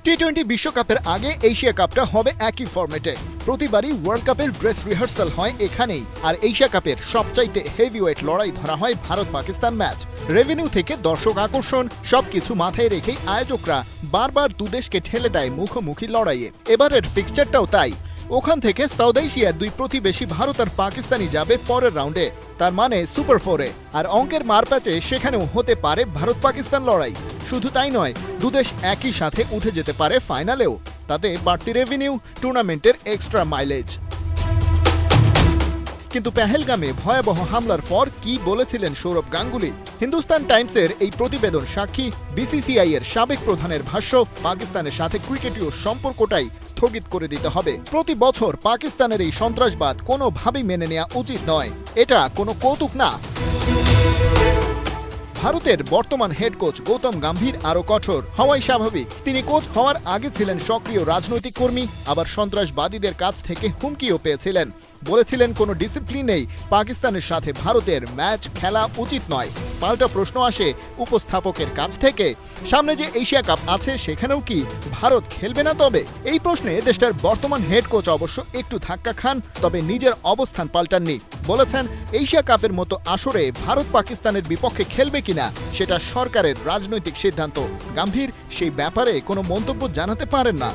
টি-20 বিশ্বকাপের আগে এশিয়া কাপটা হবে একই ফরম্যাটে। প্রতিবারই ওয়ার্ল্ড কাপের ড্রেস রিহার্সাল হয় এখানেই, আর এশিয়া কাপের সবচাইতে হেভিওয়েট লড়াই ধরা হয় ভারত পাকিস্তান ম্যাচ। রেভিনিউ থেকে দর্শক আকর্ষণ সবকিছু মাথায় রেখেই আয়োজকরা বারবার দুদেশকে ঠেলে দেয় মুখোমুখি লড়াইয়ে। এবারের ফিক্সচারটাও তাই। ওখান থেকে সাউথ এশিয়ার দুই প্রতিবেশী ভারত আর পাকিস্তানই যাবে পরের রাউন্ডে, তার মানে সুপার ফোরে। আর অঙ্কের মারপ্যাচে সেখানেও হতে পারে ভারত পাকিস্তান লড়াই। শুধু তাই নয়, দুদেশ একই সাথে উঠে যেতে পারে ফাইনালেও। তাতে বাড়তি রেভিনিউ, টুর্নামেন্টের এক্সট্রা মাইলেজ। কিন্তু পেহেলগামে ভয়াবহ হামলার পর কি বলেছিলেন সৌরভ গাঙ্গুলি? হিন্দুস্তান টাইমসের এই প্রতিবেদন সাক্ষী। বিসিসিআই এর সাবেক প্রধানের ভাষ্য, পাকিস্তানের সাথে ক্রিকেটীয় সম্পর্কটাই স্থগিত করে দিতে হবে। প্রতি বছর পাকিস্তানের এই সন্ত্রাসবাদ কোনোভাবেই মেনে নেওয়া উচিত নয়। এটা কোনো কৌতুক না। ভারতের বর্তমান হেড কোচ গৌতম গম্ভীর আরো কঠোর হওয়াই স্বাভাবিক। তিনি কোচ হওয়ার আগে ছিলেন সক্রিয় রাজনৈতিক কর্মী, আবার সন্ত্রাসবাদীদের কাছ থেকে হুমকিও পেয়েছিলেন। বলেছিলেন কোনো ডিসিপ্লিন নেই, পাকিস্তানের সাথে ভারতের ম্যাচ খেলা উচিত নয়। পাল্টা প্রশ্ন আসে উপস্থাপকের কাছ থেকে, সামনে যে এশিয়া কাপ আছে সেখানেও কি ভারত খেলবে না? তবে এই প্রশ্নে দেশটার বর্তমান হেড কোচ অবশ্য একটু ধাক্কা খান, তবে নিজের অবস্থান পাল্টাননি। বলেছেন এশিয়া কাপের মতো আসরে ভারত পাকিস্তানের বিপক্ষে খেলবে কিনা সেটা সরকারের রাজনৈতিক সিদ্ধান্ত। গম্ভীর সেই ব্যাপারে কোনো মন্তব্য জানাতে পারেন না।